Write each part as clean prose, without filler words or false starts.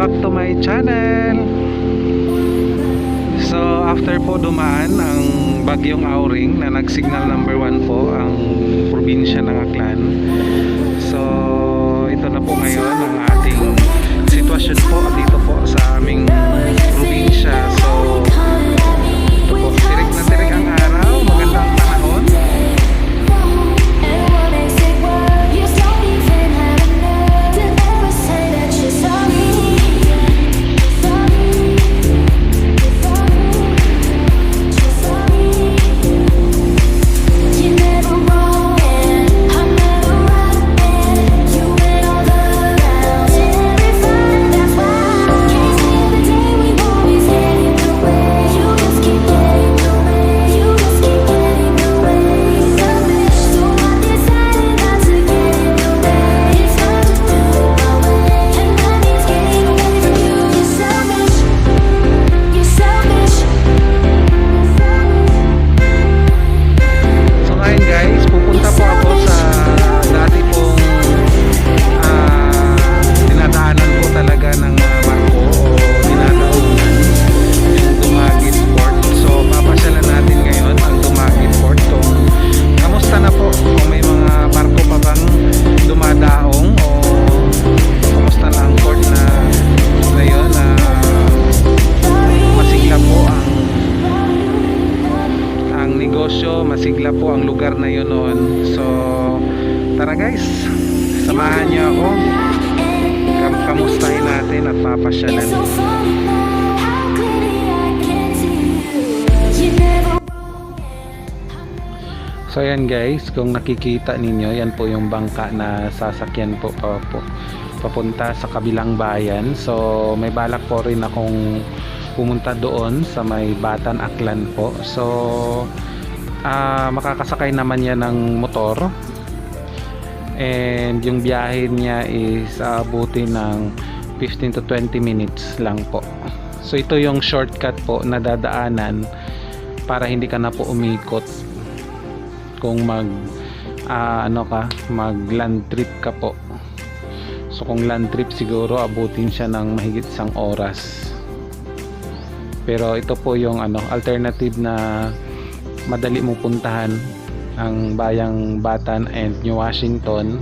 back to my channel. So after po dumaan ang bagyong Auring na nagsignal number 1 po ang probinsya ng Aklan. So ito na po ngayon ang ating sitwasyon po dito po sa aming probinsya. So ito po, tirik na tirik ang araw, magandang panahon. Masigla po ang lugar na yun noon. So tara guys, samahan niyo ako, kamustahin natin at papasyalan. So yan guys, kung nakikita ninyo, yan po yung bangka na sasakyan po papunta sa kabilang bayan. So may balak po rin akong pumunta doon sa may Batan Aklan po. So makakasakay naman yan ng motor, and yung biyahe niya is abuti ng 15 to 20 minutes lang po. So ito yung shortcut po na dadaanan para hindi ka na po umikot kung mag land trip ka po. So kung land trip siguro abutin siya ng mahigit 1 oras, pero ito po yung alternative na madali mo puntahan ang bayang Batan and New Washington,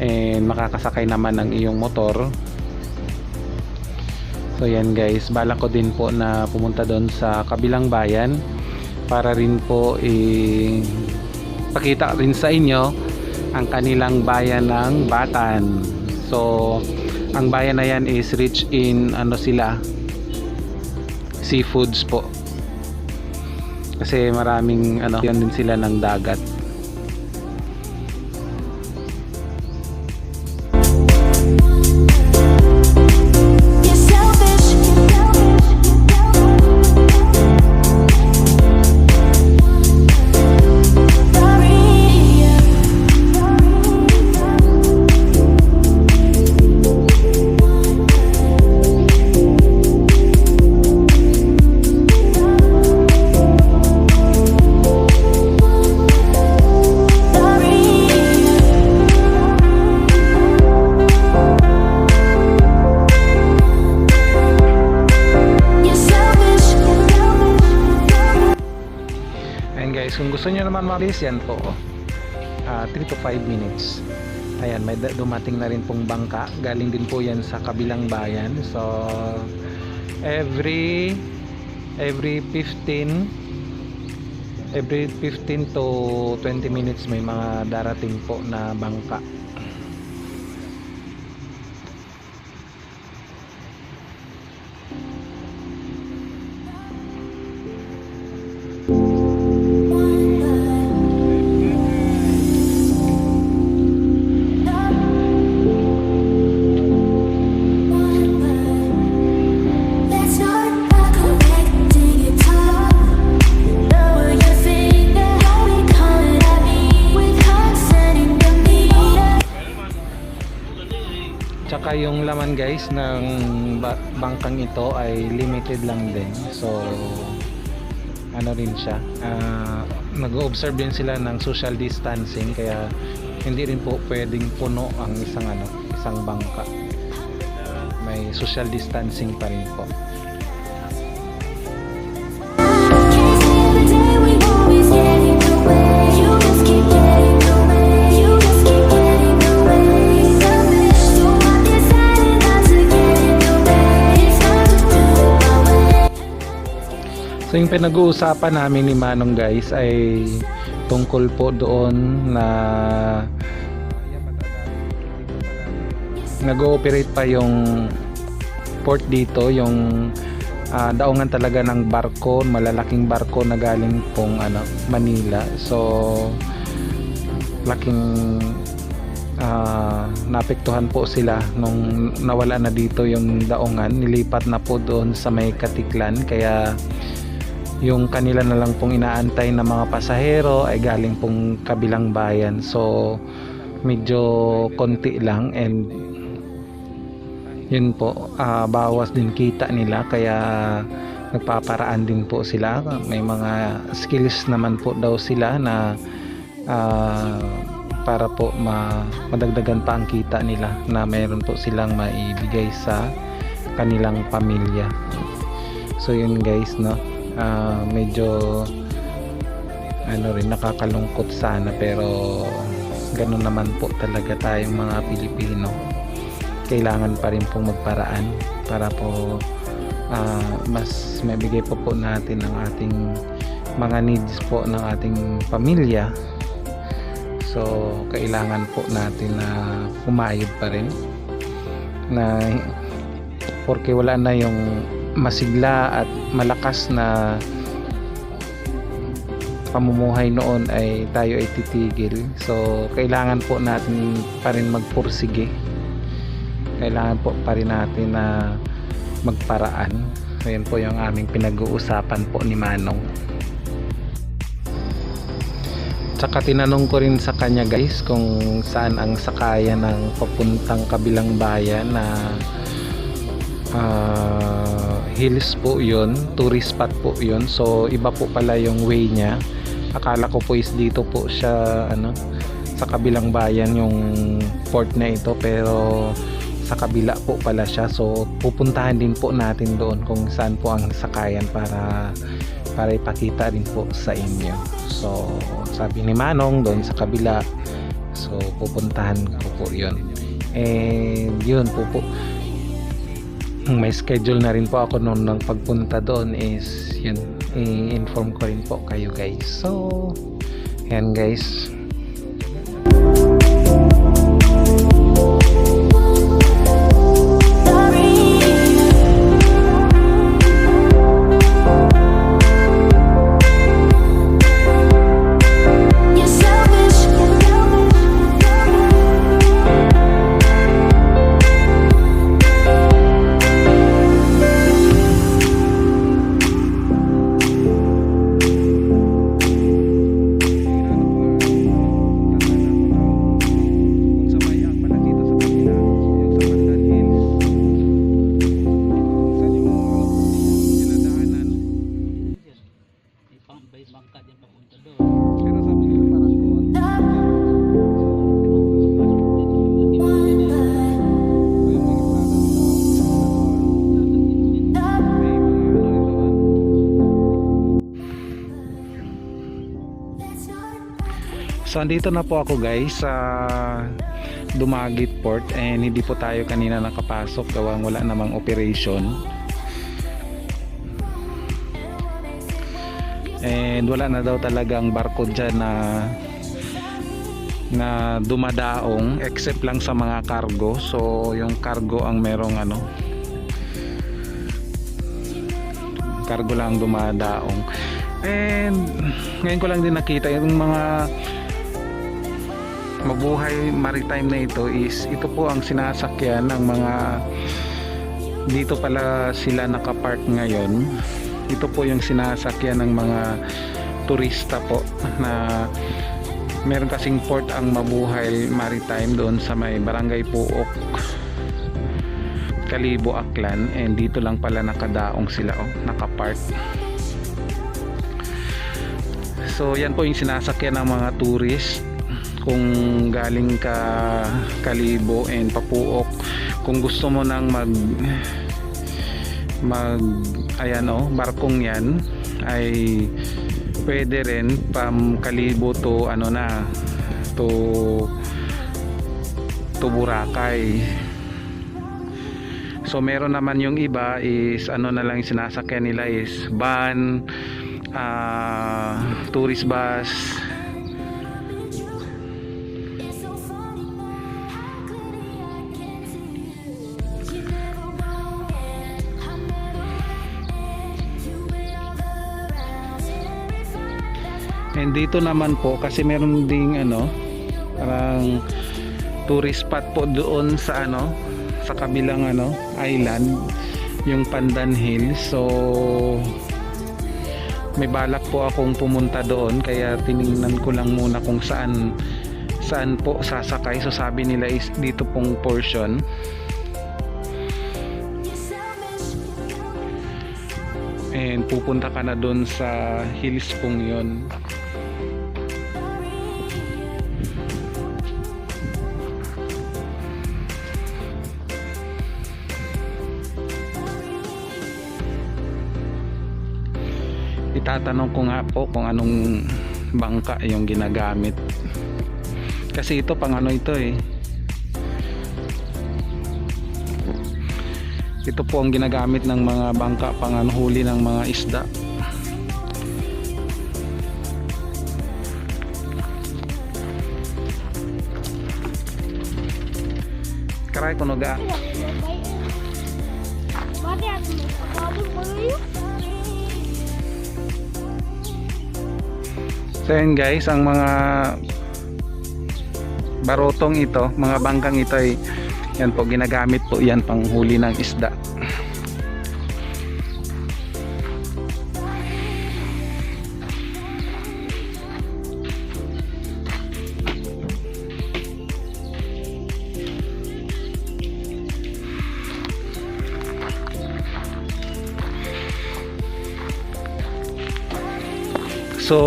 and makakasakay naman ng iyong motor. So yan guys, balak ko din po na pumunta doon sa kabilang bayan para rin po pakita rin sa inyo ang kanilang bayan ng Batan. So ang bayan na yan is rich in seafoods po, kasi maraming yan din sila ng dagat. Kung gusto nyo naman mabilis, yan po 3 to 5 minutes. Ayan, may dumating na rin pong bangka, galing din po yan sa kabilang bayan. So every 15 to 20 minutes may mga darating po na bangka. Tsaka yung laman guys ng bangkang ito ay limited lang din. So rin siya, nag-observe din sila ng social distancing, kaya hindi rin po pwedeng puno ang isang bangka. may social distancing pa rin po. So yung pinag-uusapan namin ni Manong guys ay tungkol po doon na nag-ooperate pa yung port dito, yung daungan talaga ng barko, malalaking barko na galing pong Manila. So laking naapektuhan po sila nung nawala na dito yung daungan, nilipat na po doon sa may Katiklan, kaya yung kanila na lang pong inaantay na mga pasahero ay galing pong kabilang bayan. So medyo konti lang, and yun po, bawas din kita nila, kaya nagpaparaan din po sila. May mga skills naman po daw sila na para po madagdagan pa ang kita nila, na mayroon po silang maibigay sa kanilang pamilya. So yun guys, no, medyo rin nakakalungkot sana, pero ganun naman po talaga tayong mga Pilipino. Kailangan pa rin pong magparaan para po mas mabigay po natin ang ating mga needs po ng ating pamilya. So kailangan po natin na humayod pa rin, na porque wala na yung masigla at malakas na pamumuhay noon ay tayo ay titigil. So kailangan po natin pa rin magpursige, kailangan po pa rin natin na magparaan. So yun po yung aming pinag-uusapan po ni Manong. Tsaka tinanong ko rin sa kanya guys kung saan ang sakayan ng papuntang kabilang bayan, na hills po yun, tourist spot po yun. So iba po pala yung way niya. Akala ko po is dito po siya sa kabilang bayan yung port na ito, pero sa kabila po pala siya. So pupuntahan din po natin doon kung saan po ang sakayan para ipakita din po sa inyo. So sabi ni Manong doon sa kabila, so pupuntahan ko po yun. And yun po may schedule na rin po ako noon ng pagpunta doon, is yun, i-inform ko rin po kayo guys. So yan guys. So andito na po ako guys sa Dumaguete Port, and hindi po tayo kanina nakapasok gawa wala namang operation, and wala na daw talagang barko dyan na dumadaong, except lang sa mga cargo. So yung cargo ang merong cargo lang dumadaong. And ngayon ko lang din nakita yung mga mabuhay maritime na ito po ang sinasakyan ng mga, dito pala sila nakapark ngayon. Ito po yung sinasakyan ng mga turista po, na meron kasing port ang Mabuhay Maritime doon sa may Barangay Puok, Kalibo, Aklan, and dito lang pala nakadaong sila, nakapark. So yan po yung sinasakyan ng mga tourist kung galing ka Kalibo and Papuok, kung gusto mo nang ayan barkong yan, ay pwede rin from Kalibo to to Boracay. So meron naman yung iba is na lang sinasakyan nila is van, tourist bus. And dito naman po kasi meron ding parang tourist spot po doon sa sa kabilang island, yung Pandan Hills. So may balak po akong pumunta doon, kaya tiningnan ko lang muna kung saan po sasakay. So sabi nila is dito pong portion. And pupunta ka na doon sa hills pong yun. Itatanong ko nga po kung anong bangka yung ginagamit, kasi ito pang ito ito po ang ginagamit ng mga bangka pang huli ng mga isda. Karay ko noga. So yun guys, ang mga barotong ito, mga bangkang ito ay yan po, ginagamit po yan pang huli ng isda. So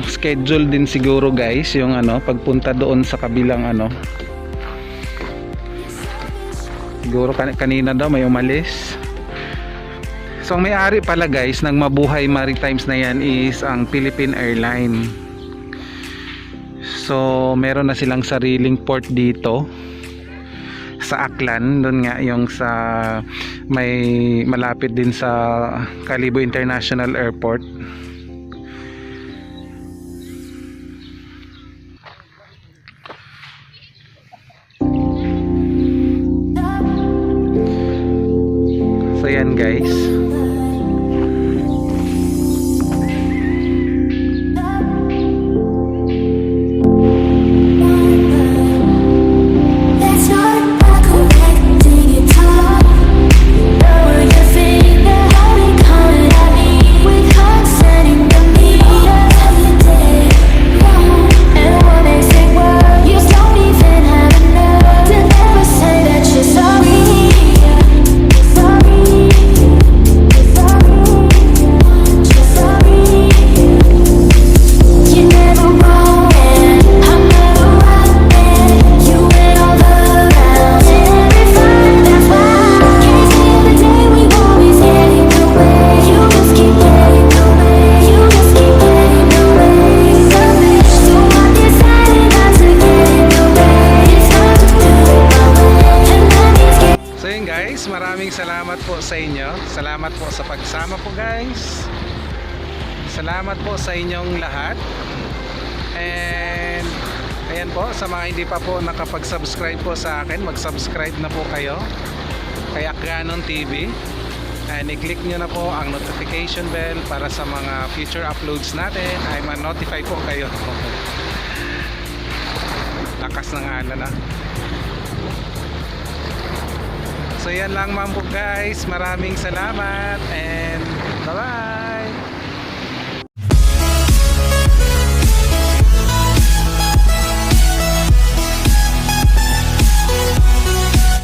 schedule din siguro guys yung pagpunta doon sa kabilang siguro kanina daw may umalis. So ang may-ari pala guys ng Mabuhay Maritimes na yan is ang Philippine Airline. So meron na silang sariling port dito sa Aklan, doon nga yung sa may malapit din sa Kalibo International Airport. So yan guys, maraming salamat po sa inyo. Salamat po sa pagsama po guys. Salamat po sa inyong lahat. And ayan po, sa mga hindi pa po nakapag-subscribe po sa akin, mag-subscribe na po kayo kay Akganon TV. And i-click nyo na po ang notification bell para sa mga future uploads natin ay ma-notify po kayo. Lakas ng alon . So yan lang po guys, maraming salamat and bye bye.